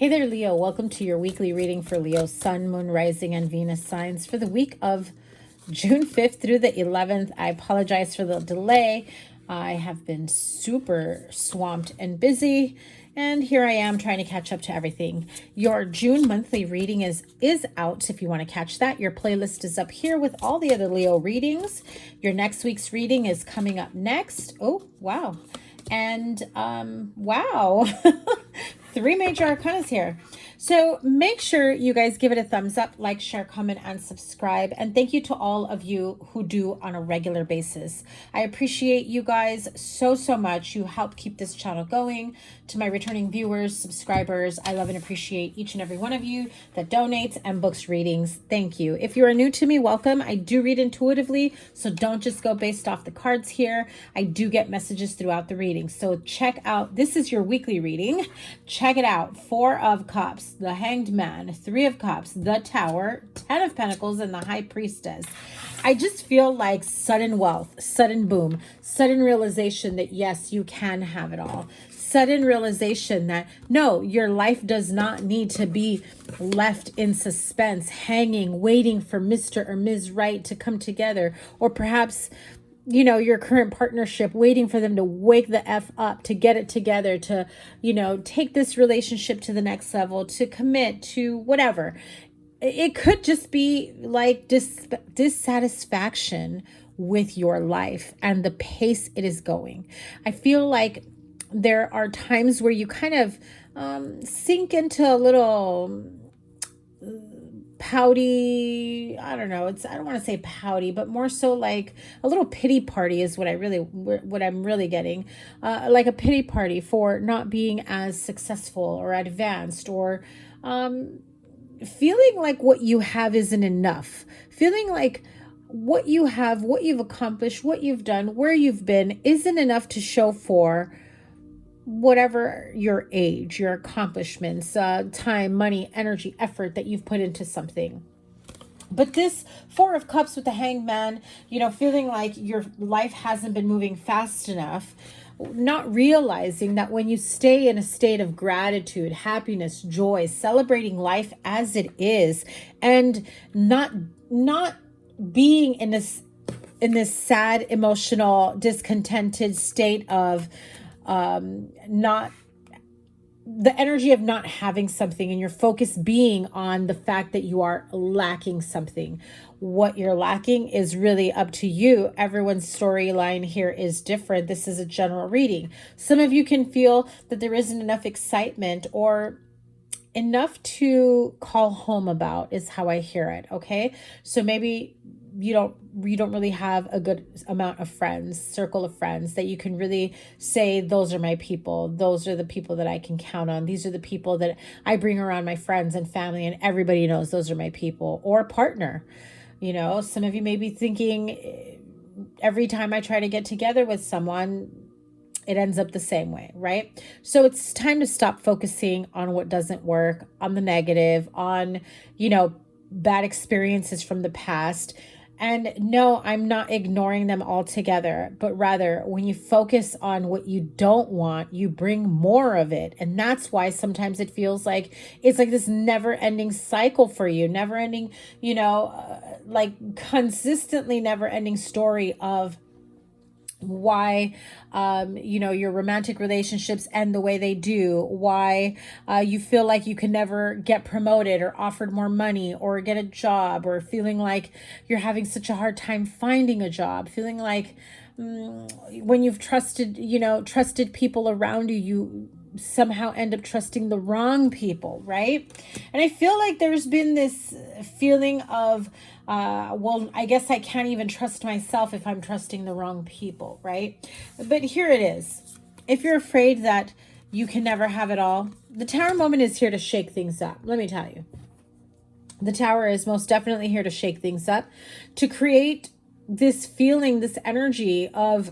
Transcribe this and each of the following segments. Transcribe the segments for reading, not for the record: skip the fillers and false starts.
Hey there, Leo. Welcome to your weekly reading for Leo, Sun, Moon, Rising, and Venus signs for the week of June 5th through the 11th. I apologize for the delay. I have been super swamped and busy, and here I am trying to catch up to everything. Your June monthly reading is out if you want to catch that. Your playlist is up here with all the other Leo readings. Your next week's reading is coming up next. Oh, wow. And wow. 3 major arcanas here. So make sure you guys give it a thumbs up, like, share, comment, and subscribe. And thank you to all of you who do on a regular basis. I appreciate you guys so much. You help keep this channel going. To my returning viewers, subscribers, I love and appreciate each and every one of you that donates and books readings. Thank you. If you are new to me, welcome. I do read intuitively, so don't just go based off the cards here. I do get messages throughout the reading. So check out, this is your weekly reading. Check it out. 4 of Cups, the Hanged Man, 3 of Cups, the Tower, 10 of Pentacles, and the High Priestess. I just feel like sudden wealth, sudden boom, sudden realization that yes, you can have it all. Sudden realization that no, your life does not need to be left in suspense, hanging, waiting for Mr. or Ms. Right to come together, or perhaps, you know, your current partnership, waiting for them to wake the F up, to get it together, to, you know, take this relationship to the next level, to commit to whatever. It could just be like dissatisfaction with your life and the pace it is going. I feel like there are times where you kind of sink into a little pouty, I don't know, I don't want to say pouty, but more so like a little pity party is what I'm really getting, like a pity party for not being as successful or advanced, or feeling like what you have isn't enough, feeling like what you have, what you've accomplished, what you've done, where you've been isn't enough to show for whatever your age, your accomplishments, time, money, energy, effort that you've put into something. But this 4 of Cups with the Hanged Man, you know, feeling like your life hasn't been moving fast enough, not realizing that when you stay in a state of gratitude, happiness, joy, celebrating life as it is, and not being in this sad, emotional, discontented state of not the energy of not having something, and your focus being on the fact that you are lacking something. What you're lacking is really up to you. Everyone's storyline here is different. This is a general reading. Some of you can feel that there isn't enough excitement or enough to call home about, is how I hear it. Okay. So maybe you don't really have a good amount of friends, circle of friends that you can really say, those are my people. Those are the people that I can count on. These are the people that I bring around my friends and family, and everybody knows those are my people. Or partner. You know, some of you may be thinking, every time I try to get together with someone, it ends up the same way, right? So it's time to stop focusing on what doesn't work, on the negative, on, you know, bad experiences from the past. And no, I'm not ignoring them altogether, but rather when you focus on what you don't want, you bring more of it. And that's why sometimes it feels like it's like this never ending cycle for you, never ending, you know, like consistently never ending story of why you know, your romantic relationships end the way they do, why you feel like you can never get promoted or offered more money or get a job, or feeling like you're having such a hard time finding a job, feeling like when you've trusted people around you, you somehow end up trusting the wrong people, right? And I feel like there's been this feeling of well, I guess I can't even trust myself if I'm trusting the wrong people, right? But here it is. If you're afraid that you can never have it all, the Tower moment is here to shake things up. Let me tell you. The Tower is most definitely here to shake things up, to create this feeling, this energy of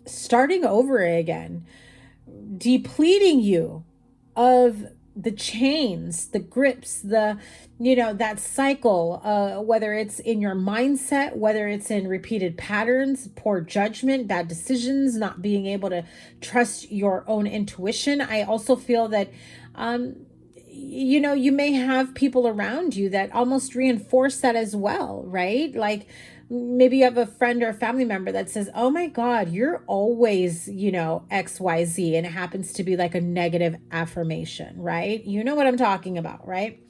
starting over again, depleting you of the chains, the grips, the, you know, that cycle, whether it's in your mindset, whether it's in repeated patterns, poor judgment, bad decisions, not being able to trust your own intuition. I also feel that, you know, you may have people around you that almost reinforce that as well, right? Like maybe you have a friend or a family member that says, oh my God, you're always, you know, XYZ. And it happens to be like a negative affirmation, right? You know what I'm talking about, right?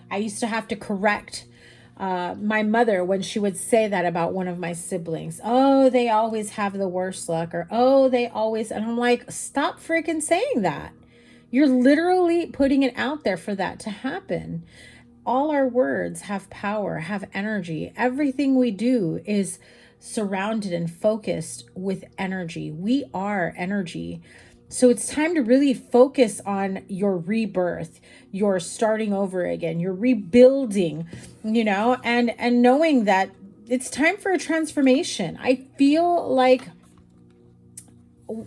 I used to have to correct my mother when she would say that about one of my siblings. Oh, they always have the worst luck, or oh, they always, and I'm like, stop freaking saying that. You're literally putting it out there for that to happen. All our words have power, have energy. Everything we do is surrounded and focused with energy. We are energy. So it's time to really focus on your rebirth, your starting over again, your rebuilding, you know, and knowing that it's time for a transformation. I feel like,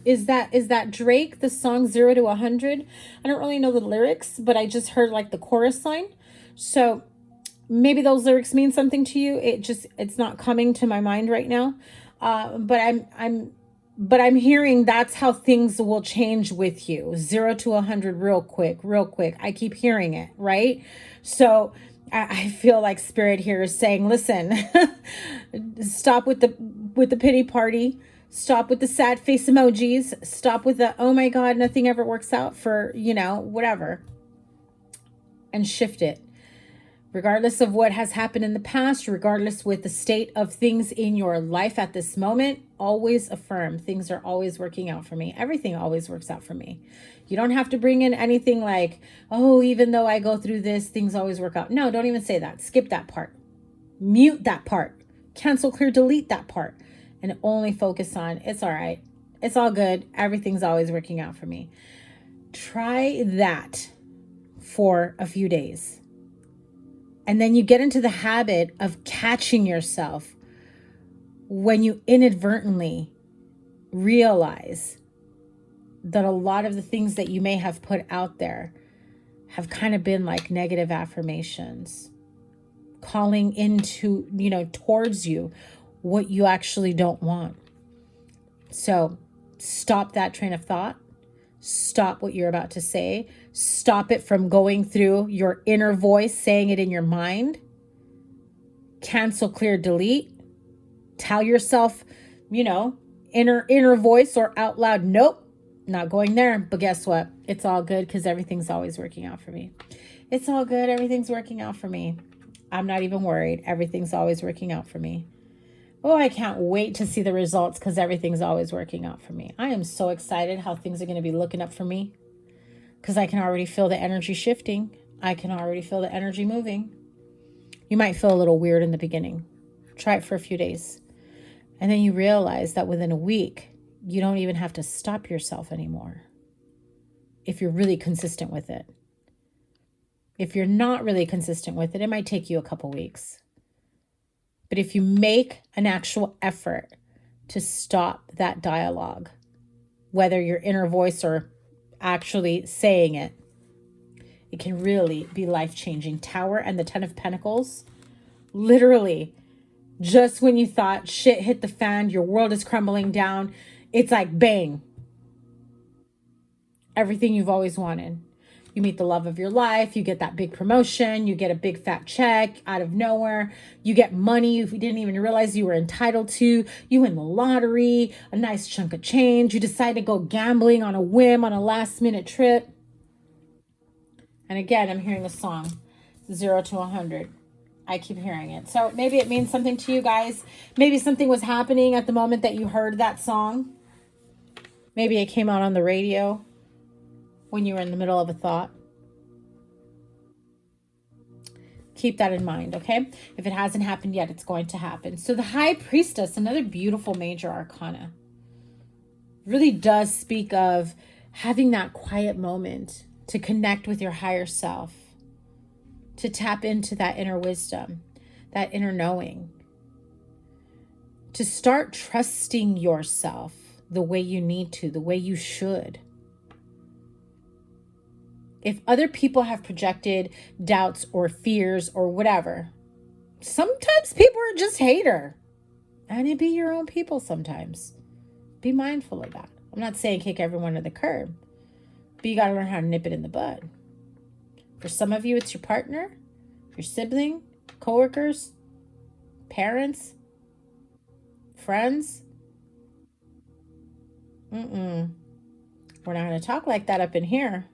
is that Drake, the song 0 to 100? I don't really know the lyrics, but I just heard like the chorus line. So maybe those lyrics mean something to you. It's not coming to my mind right now. But I'm hearing that's how things will change with you. 0 to 100 real quick. I keep hearing it, right? So I feel like Spirit here is saying, listen, stop with the pity party. Stop with the sad face emojis. Stop with the, oh my God, nothing ever works out for, you know, whatever. And shift it. Regardless of what has happened in the past, regardless with the state of things in your life at this moment, always affirm things are always working out for me. Everything always works out for me. You don't have to bring in anything like, oh, even though I go through this, things always work out. No, don't even say that. Skip that part. Mute that part. Cancel, clear, delete that part. And only focus on, it's all right. It's all good. Everything's always working out for me. Try that for a few days. And then you get into the habit of catching yourself when you inadvertently realize that a lot of the things that you may have put out there have kind of been like negative affirmations, calling into, you know, towards you what you actually don't want. So stop that train of thought. Stop what you're about to say. Stop it from going through your inner voice, saying it in your mind. Cancel, clear, delete. Tell yourself, you know, inner voice or out loud, nope, not going there. But guess what? It's all good because everything's always working out for me. It's all good. Everything's working out for me. I'm not even worried. Everything's always working out for me. Oh, I can't wait to see the results because everything's always working out for me. I am so excited how things are going to be looking up for me because I can already feel the energy shifting. I can already feel the energy moving. You might feel a little weird in the beginning. Try it for a few days. And then you realize that within a week, you don't even have to stop yourself anymore if you're really consistent with it. If you're not really consistent with it, it might take you a couple weeks. But if you make an actual effort to stop that dialogue, whether your inner voice or actually saying it, it can really be life-changing. Tower and the 10 of Pentacles, literally, just when you thought shit hit the fan, your world is crumbling down, it's like bang. Everything you've always wanted. You meet the love of your life. You get that big promotion. You get a big fat check out of nowhere. You get money you didn't even realize you were entitled to. You win the lottery, a nice chunk of change. You decide to go gambling on a whim on a last minute trip. And again, I'm hearing a song, 0 to 100. I keep hearing it. So maybe it means something to you guys. Maybe something was happening at the moment that you heard that song. Maybe it came out on the radio when you were in the middle of a thought. Keep that in mind, okay? If it hasn't happened yet, it's going to happen. So the High Priestess, another beautiful major arcana, really does speak of having that quiet moment to connect with your higher self, to tap into that inner wisdom, that inner knowing, to start trusting yourself the way you need to, the way you should. If other people have projected doubts or fears or whatever, sometimes people are just hater. And it be your own people sometimes. Be mindful of that. I'm not saying kick everyone to the curb, but you got to learn how to nip it in the bud. For some of you, it's your partner, your sibling, coworkers, parents, friends. We're not going to talk like that up in here.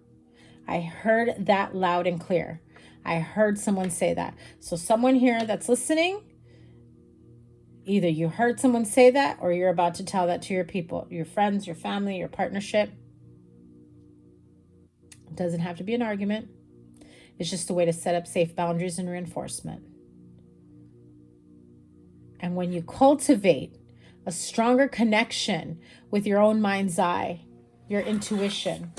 I heard that loud and clear. I heard someone say that. So someone here that's listening, either you heard someone say that or you're about to tell that to your people, your friends, your family, your partnership. It doesn't have to be an argument. It's just a way to set up safe boundaries and reinforcement. And when you cultivate a stronger connection with your own mind's eye, your intuition,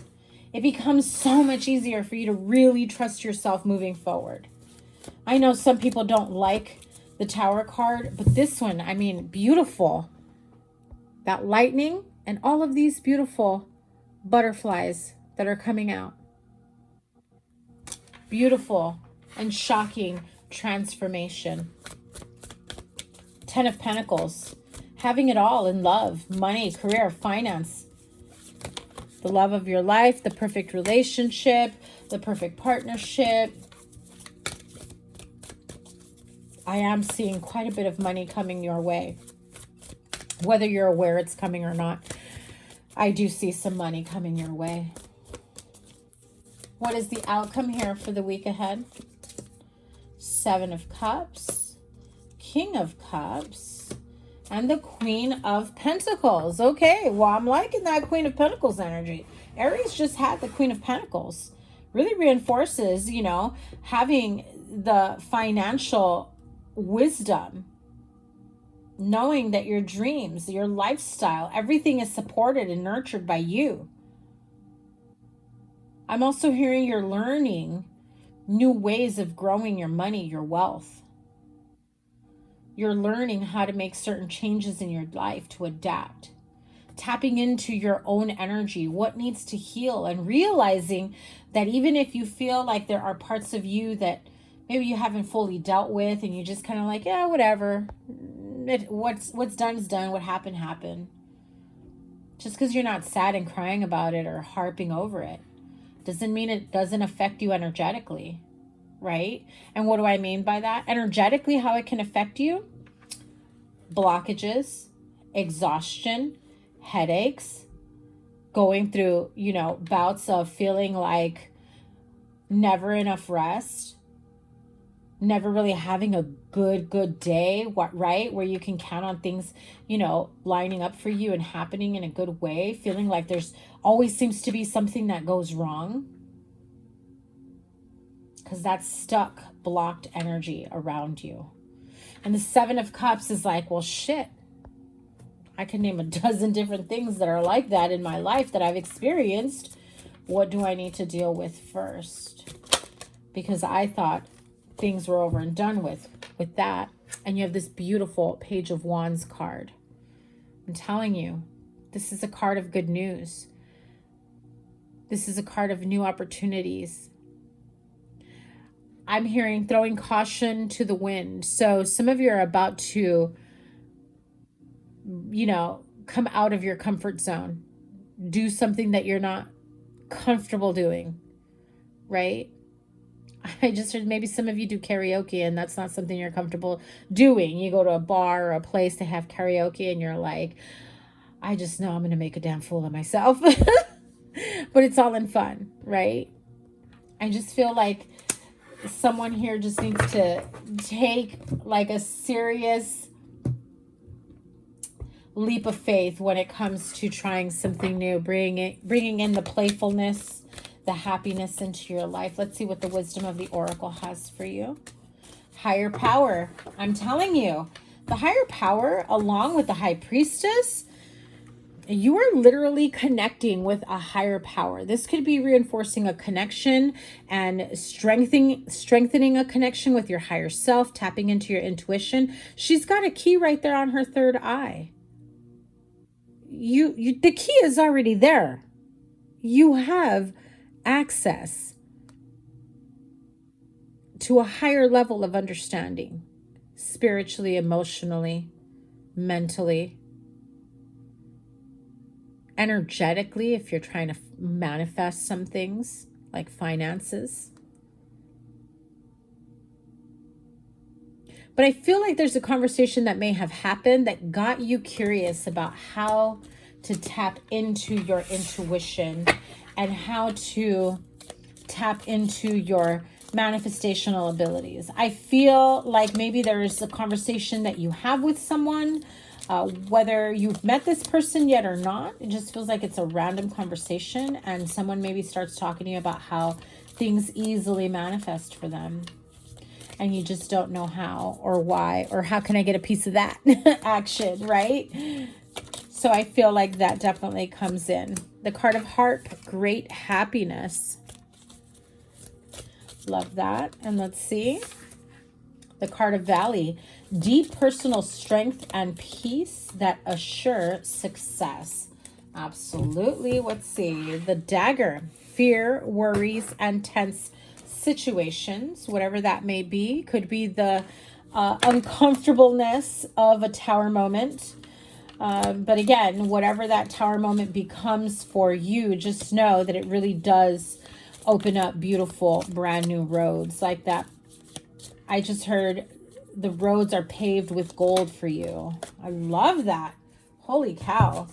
it becomes so much easier for you to really trust yourself moving forward. I know some people don't like the Tower card, but this one, I mean, beautiful. That lightning and all of these beautiful butterflies that are coming out. Beautiful and shocking transformation. 10 of Pentacles. Having it all in love, money, career, finance. The love of your life, the perfect relationship, the perfect partnership. I am seeing quite a bit of money coming your way. Whether you're aware it's coming or not, I do see some money coming your way. What is the outcome here for the week ahead? 7 of Cups, King of Cups, and the Queen of Pentacles. Okay, well, I'm liking that Queen of Pentacles energy. Aries just had the Queen of Pentacles. Really reinforces, you know, having the financial wisdom, knowing that your dreams, your lifestyle, everything is supported and nurtured by you. I'm also hearing you're learning new ways of growing your money, your wealth. You're learning how to make certain changes in your life to adapt. Tapping into your own energy, what needs to heal, and realizing that even if you feel like there are parts of you that maybe you haven't fully dealt with and you just kind of like, yeah, whatever. What's done is done. What happened, happened. Just because you're not sad and crying about it or harping over it doesn't mean it doesn't affect you energetically, right? And what do I mean by that? Energetically, how it can affect you? Blockages, exhaustion, headaches, going through, you know, bouts of feeling like never enough rest, never really having a good day, right? Where you can count on things, you know, lining up for you and happening in a good way, feeling like there's always seems to be something that goes wrong. Because that's stuck, blocked energy around you. And the 7 of Cups is like, well, shit. I can name a dozen different things that are like that in my life that I've experienced. What do I need to deal with first? Because I thought things were over and done with that. And you have this beautiful Page of Wands card. I'm telling you, this is a card of good news. This is a card of new opportunities. I'm hearing throwing caution to the wind. So some of you are about to, you know, come out of your comfort zone. Do something that you're not comfortable doing, right? I just heard maybe some of you do karaoke and that's not something you're comfortable doing. You go to a bar or a place to have karaoke and you're like, I just know I'm going to make a damn fool of myself. But it's all in fun, right? I just feel like someone here just needs to take like a serious leap of faith when it comes to trying something new, bringing in the playfulness, the happiness into your life. Let's see what the wisdom of the Oracle has for you. Higher power. I'm telling you, the higher power, along with the High Priestess, you are literally connecting with a higher power. This could be reinforcing a connection and strengthening a connection with your higher self, tapping into your intuition. She's got a key right there on her third eye. The key is already there. You have access to a higher level of understanding, spiritually, emotionally, mentally, energetically, if you're trying to manifest some things like finances. But I feel like there's a conversation that may have happened that got you curious about how to tap into your intuition and how to tap into your manifestational abilities. I feel like maybe there's a conversation that you have with someone, whether you've met this person yet or not. It just feels like it's a random conversation, and someone maybe starts talking to you about how things easily manifest for them, and you just don't know how or why, or how can I get a piece of that action, right? So I feel like that definitely comes in. The card of Harp, great happiness. Love that. And let's see. The card of Valley, deep personal strength and peace that assure success. Absolutely. Let's see. The Dagger, fear, worries, and tense situations, whatever that may be. Could be the uncomfortableness of a tower moment. But again, whatever that tower moment becomes for you, just know that it really does open up beautiful brand new roads like that. I just heard the roads are paved with gold for you. I love that. Holy cow.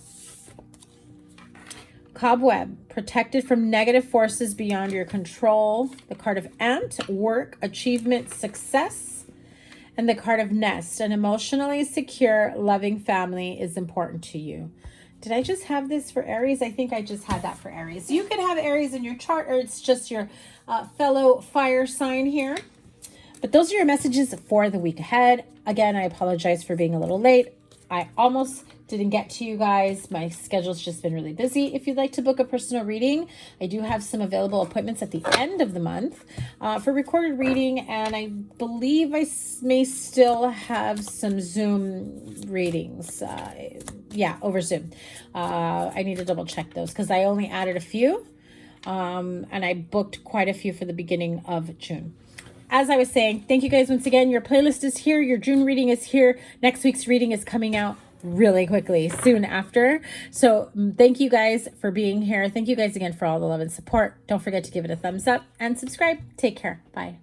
Cobweb, protected from negative forces beyond your control. The card of Ant, work, achievement, success. And the card of Nest, an emotionally secure, loving family is important to you. Did I just have this for Aries? I think I just had that for Aries. You could have Aries in your chart, or it's just your fellow fire sign here. But those are your messages for the week ahead. Again, I apologize for being a little late. I almost didn't get to you guys. My schedule's just been really busy. If you'd like to book a personal reading, I do have some available appointments at the end of the month for recorded reading. And I believe I may still have some Zoom readings. Yeah, over Zoom. I need to double check those because I only added a few. And I booked quite a few for the beginning of June. As I was saying, thank you guys once again. Your playlist is here. Your June reading is here. Next week's reading is coming out really quickly, soon after. So thank you guys for being here. Thank you guys again for all the love and support. Don't forget to give it a thumbs up and subscribe. Take care. Bye.